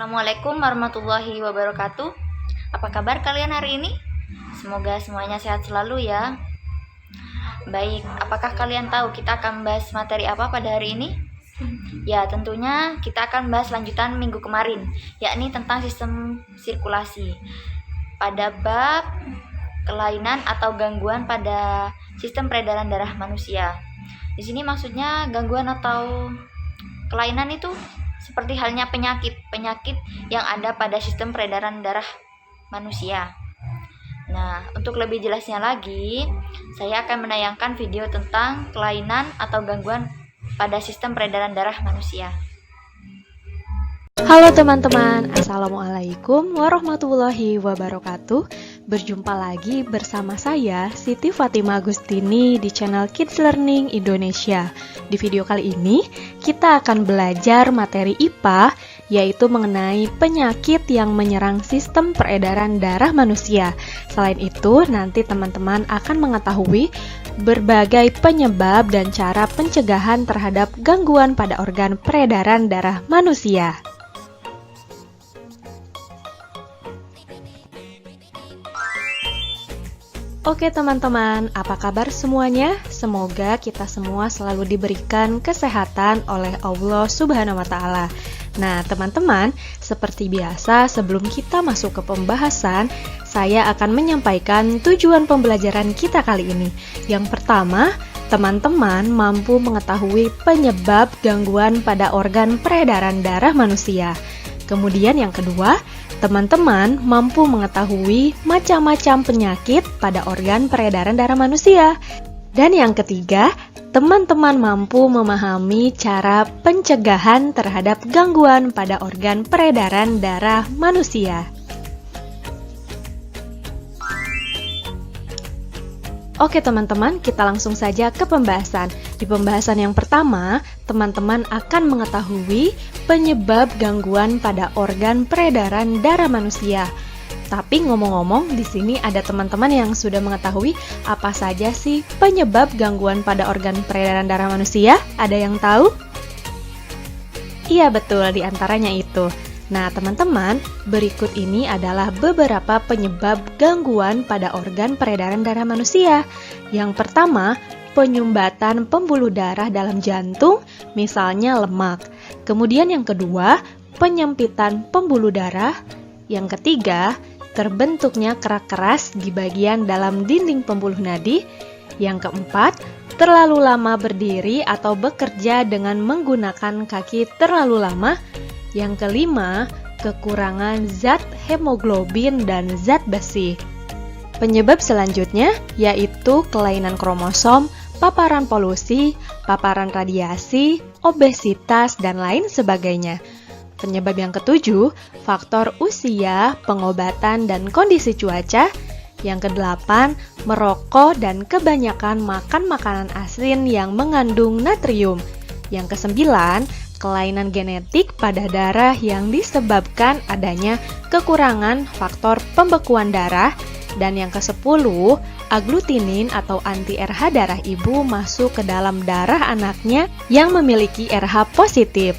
Assalamualaikum warahmatullahi wabarakatuh. Apa kabar kalian hari ini? Semoga semuanya sehat selalu ya. Baik, apakah kalian tahu kita akan bahas materi apa pada hari ini? Ya, tentunya kita akan bahas lanjutan minggu kemarin, yakni tentang sistem sirkulasi. Pada bab kelainan atau gangguan pada sistem peredaran darah manusia. Di sini maksudnya gangguan atau kelainan itu seperti halnya penyakit yang ada pada sistem peredaran darah manusia. Nah, untuk lebih jelasnya lagi, saya akan menayangkan video tentang kelainan atau gangguan pada sistem peredaran darah manusia. Halo teman-teman, Assalamualaikum warahmatullahi wabarakatuh. Berjumpa lagi bersama saya, Siti Fatima Agustini di channel Kids Learning Indonesia. Di video kali ini, kita akan belajar materi IPA, yaitu mengenai penyakit yang menyerang sistem peredaran darah manusia. Selain itu, nanti teman-teman akan mengetahui berbagai penyebab dan cara pencegahan terhadap gangguan pada organ peredaran darah manusia. Oke teman-teman, apa kabar semuanya? Semoga kita semua selalu diberikan kesehatan oleh Allah Subhanahu wa Ta'ala. Nah teman-teman, seperti biasa sebelum kita masuk ke pembahasan, saya akan menyampaikan tujuan pembelajaran kita kali ini. Yang pertama, teman-teman mampu mengetahui penyebab gangguan pada organ peredaran darah manusia. Kemudian yang kedua, teman-teman mampu mengetahui macam-macam penyakit pada organ peredaran darah manusia. Dan yang ketiga, teman-teman mampu memahami cara pencegahan terhadap gangguan pada organ peredaran darah manusia. Oke teman-teman, kita langsung saja ke pembahasan. Di pembahasan yang pertama, teman-teman akan mengetahui penyebab gangguan pada organ peredaran darah manusia. Tapi ngomong-ngomong, di sini ada teman-teman yang sudah mengetahui apa saja sih penyebab gangguan pada organ peredaran darah manusia? Ada yang tahu? Iya betul, di antaranya itu. Nah teman-teman, berikut ini adalah beberapa penyebab gangguan pada organ peredaran darah manusia. Yang pertama, penyumbatan pembuluh darah dalam jantung, misalnya lemak. Kemudian yang kedua, penyempitan pembuluh darah. Yang ketiga, terbentuknya kerak keras di bagian dalam dinding pembuluh nadi. Yang keempat, terlalu lama berdiri atau bekerja dengan menggunakan kaki terlalu lama. Yang kelima, kekurangan zat hemoglobin dan zat besi. Penyebab selanjutnya yaitu kelainan kromosom, paparan polusi, paparan radiasi, obesitas, dan lain sebagainya. Penyebab yang ketujuh, faktor usia, pengobatan, dan kondisi cuaca. Yang kedelapan, merokok dan kebanyakan makan makanan asin yang mengandung natrium. Yang kesembilan, kelainan genetik pada darah yang disebabkan adanya kekurangan faktor pembekuan darah. Dan yang ke-10, aglutinin atau anti-RH darah ibu masuk ke dalam darah anaknya yang memiliki RH positif.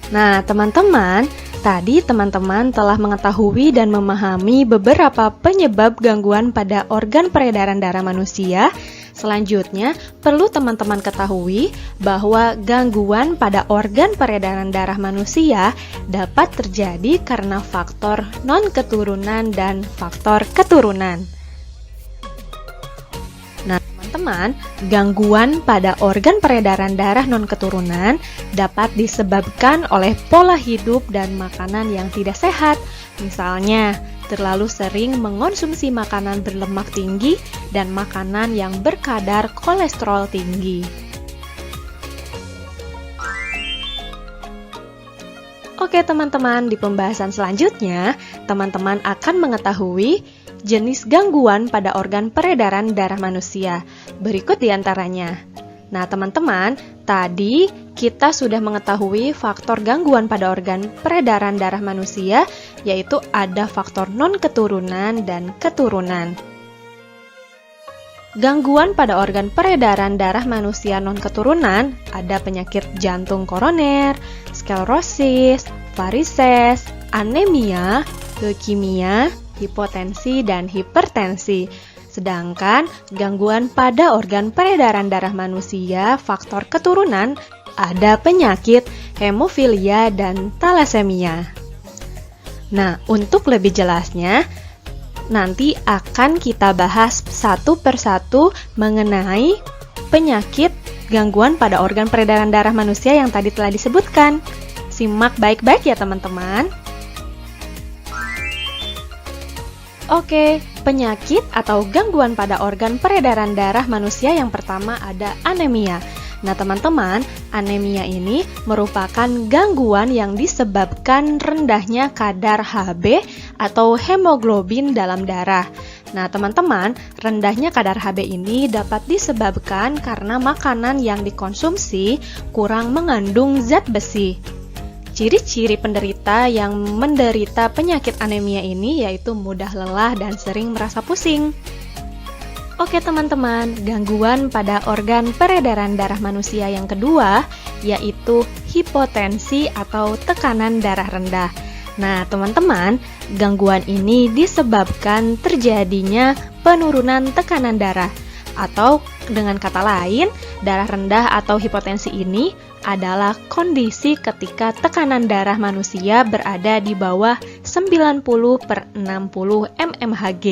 Nah, teman-teman, tadi teman-teman telah mengetahui dan memahami beberapa penyebab gangguan pada organ peredaran darah manusia. Selanjutnya, perlu teman-teman ketahui bahwa gangguan pada organ peredaran darah manusia dapat terjadi karena faktor non-keturunan dan faktor keturunan. Nah, teman-teman, gangguan pada organ peredaran darah non-keturunan dapat disebabkan oleh pola hidup dan makanan yang tidak sehat. Misalnya, terlalu sering mengonsumsi makanan berlemak tinggi dan makanan yang berkadar kolesterol tinggi. Oke teman-teman, di pembahasan selanjutnya, teman-teman akan mengetahui jenis gangguan pada organ peredaran darah manusia. Berikut diantaranya. Nah teman-teman, tadi kita sudah mengetahui faktor gangguan pada organ peredaran darah manusia, yaitu ada faktor non-keturunan dan keturunan. gangguan pada organ peredaran darah manusia non-keturunan ada penyakit jantung koroner, sklerosis, varises, anemia, leukemia, hipotensi, dan hipertensi. Sedangkan gangguan pada organ peredaran darah manusia faktor keturunan ada penyakit hemofilia dan talasemia. Nah, untuk lebih jelasnya, nanti akan kita bahas satu persatu mengenai penyakit gangguan pada organ peredaran darah manusia yang tadi telah disebutkan. Simak baik-baik ya teman-teman. Oke, penyakit atau gangguan pada organ peredaran darah manusia yang pertama ada anemia. Nah teman-teman, anemia ini merupakan gangguan yang disebabkan rendahnya kadar Hb atau hemoglobin dalam darah. Nah teman-teman, rendahnya kadar Hb ini dapat disebabkan karena makanan yang dikonsumsi kurang mengandung zat besi. Ciri-ciri penderita yang menderita penyakit anemia ini yaitu mudah lelah dan sering merasa pusing. Oke teman-teman, gangguan pada organ peredaran darah manusia yang kedua yaitu hipotensi atau tekanan darah rendah. Nah teman-teman, gangguan ini disebabkan terjadinya penurunan tekanan darah. Atau dengan kata lain, darah rendah atau hipotensi ini adalah kondisi ketika tekanan darah manusia berada di bawah 90/60 mmHg.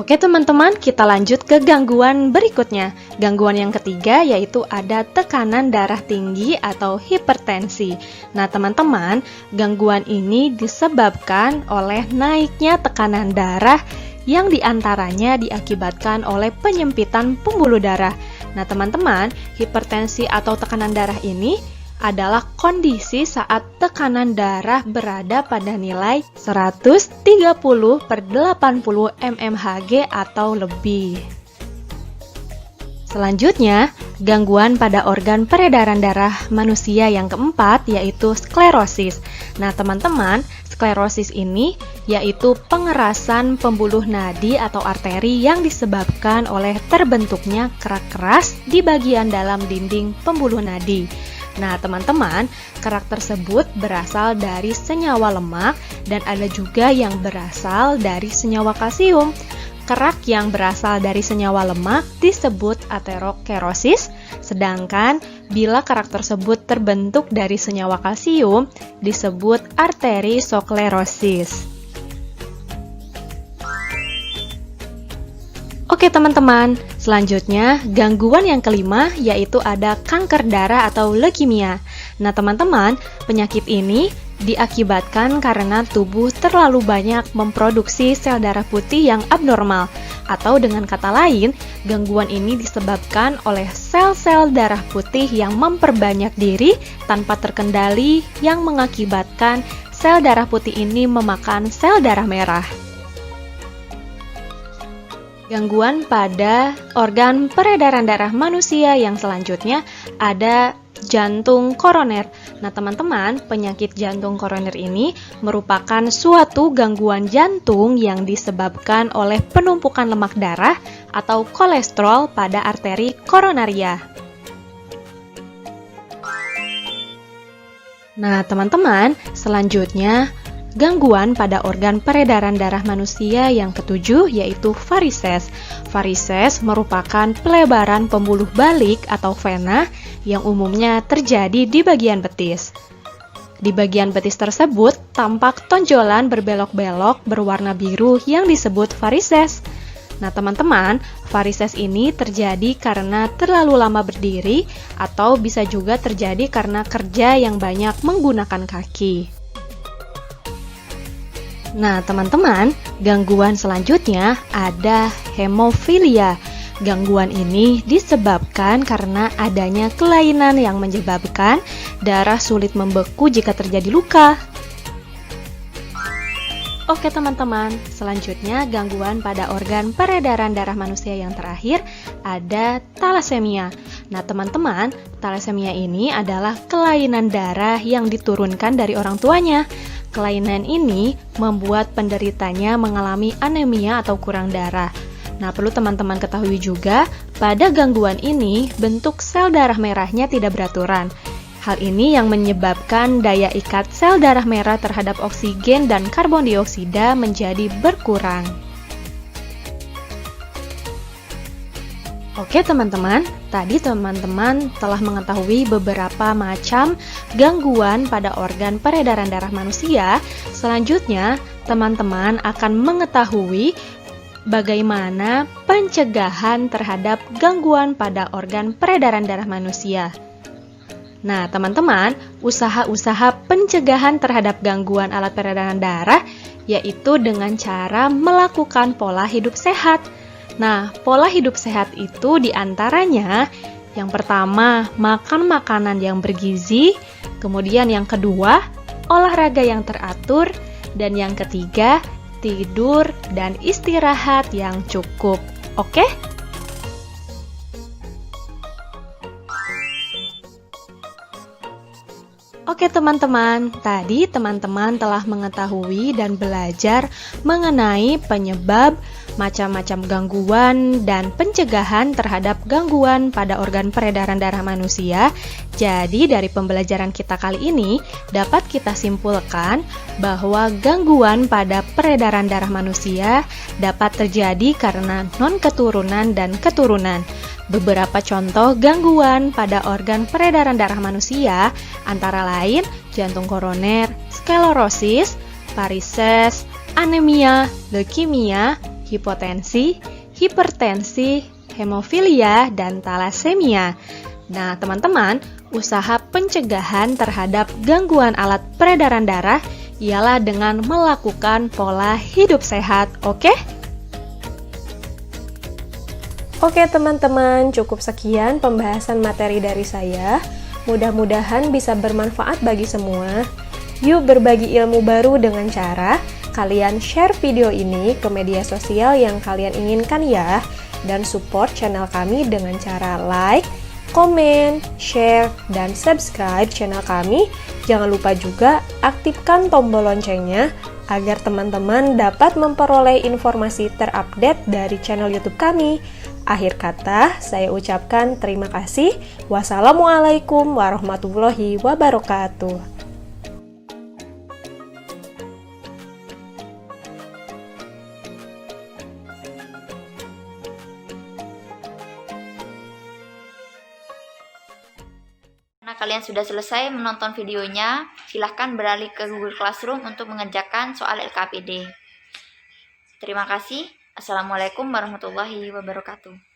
Oke teman-teman, kita lanjut ke gangguan berikutnya. Gangguan yang ketiga yaitu ada tekanan darah tinggi atau hipertensi. Nah teman-teman, gangguan ini disebabkan oleh naiknya tekanan darah yang diantaranya diakibatkan oleh penyempitan pembuluh darah. Nah teman-teman, hipertensi atau tekanan darah ini adalah kondisi saat tekanan darah berada pada nilai 130/80 mmHg atau lebih. Selanjutnya, gangguan pada organ peredaran darah manusia yang keempat yaitu sklerosis. Nah teman-teman, sklerosis ini yaitu pengerasan pembuluh nadi atau arteri yang disebabkan oleh terbentuknya kerak keras di bagian dalam dinding pembuluh nadi. Nah teman-teman, kerak tersebut berasal dari senyawa lemak dan ada juga yang berasal dari senyawa kalsium. Kerak yang berasal dari senyawa lemak disebut aterosklerosis, sedangkan bila kerak tersebut terbentuk dari senyawa kalsium disebut arteriosklerosis. Oke teman-teman, selanjutnya gangguan yang kelima yaitu ada kanker darah atau leukemia. Nah teman-teman, penyakit ini diakibatkan karena tubuh terlalu banyak memproduksi sel darah putih yang abnormal. Atau dengan kata lain, gangguan ini disebabkan oleh sel-sel darah putih yang memperbanyak diri tanpa terkendali yang mengakibatkan sel darah putih ini memakan sel darah merah. Gangguan pada organ peredaran darah manusia yang selanjutnya ada jantung koroner. Nah teman-teman, penyakit jantung koroner ini merupakan suatu gangguan jantung yang disebabkan oleh penumpukan lemak darah atau kolesterol pada arteri koronaria. Nah teman-teman, selanjutnya gangguan pada organ peredaran darah manusia yang ketujuh yaitu varises. Varises merupakan pelebaran pembuluh balik atau vena yang umumnya terjadi di bagian betis. Di bagian betis tersebut tampak tonjolan berbelok-belok berwarna biru yang disebut varises. Nah teman-teman, varises ini terjadi karena terlalu lama berdiri atau bisa juga terjadi karena kerja yang banyak menggunakan kaki. Nah teman-teman, gangguan selanjutnya ada hemofilia. Gangguan ini disebabkan karena adanya kelainan yang menyebabkan darah sulit membeku jika terjadi luka. Oke teman-teman, selanjutnya gangguan pada organ peredaran darah manusia yang terakhir ada talasemia. Nah teman-teman, talasemia ini adalah kelainan darah yang diturunkan dari orang tuanya. Kelainan ini membuat penderitanya mengalami anemia atau kurang darah. Nah, perlu teman-teman ketahui juga, pada gangguan ini bentuk sel darah merahnya tidak beraturan. Hal ini yang menyebabkan daya ikat sel darah merah terhadap oksigen dan karbon dioksida menjadi berkurang. Oke teman-teman, tadi teman-teman telah mengetahui beberapa macam gangguan pada organ peredaran darah manusia. Selanjutnya, teman-teman akan mengetahui bagaimana pencegahan terhadap gangguan pada organ peredaran darah manusia. Nah, teman-teman, usaha-usaha pencegahan terhadap gangguan alat peredaran darah yaitu dengan cara melakukan pola hidup sehat. Nah, pola hidup sehat itu diantaranya yang pertama, makan makanan yang bergizi, kemudian yang kedua, olahraga yang teratur, dan yang ketiga, tidur dan istirahat yang cukup. Oke? Oke teman-teman, tadi teman-teman telah mengetahui dan belajar mengenai penyebab, macam-macam gangguan, dan pencegahan terhadap gangguan pada organ peredaran darah manusia. Jadi dari pembelajaran kita kali ini dapat kita simpulkan bahwa gangguan pada peredaran darah manusia dapat terjadi karena non-keturunan dan keturunan. Beberapa contoh gangguan pada organ peredaran darah manusia antara lain jantung koroner, sklerosis, varises, anemia, leukemia, hipotensi, hipertensi, hemofilia, dan talasemia. Nah, teman-teman, usaha pencegahan terhadap gangguan alat peredaran darah ialah dengan melakukan pola hidup sehat, oke? Oke teman-teman, cukup sekian pembahasan materi dari saya. Mudah-mudahan bisa bermanfaat bagi semua. Yuk berbagi ilmu baru dengan cara kalian share video ini ke media sosial yang kalian inginkan ya. Dan support channel kami dengan cara like, komen, share, dan subscribe channel kami. Jangan lupa juga aktifkan tombol loncengnya agar teman-teman dapat memperoleh informasi terupdate dari channel YouTube kami. Akhir kata, saya ucapkan terima kasih. Wassalamualaikum warahmatullahi wabarakatuh. Karena kalian sudah selesai menonton videonya, silahkan beralih ke Google Classroom untuk mengerjakan soal LKPD. Terima kasih. Assalamualaikum warahmatullahi wabarakatuh.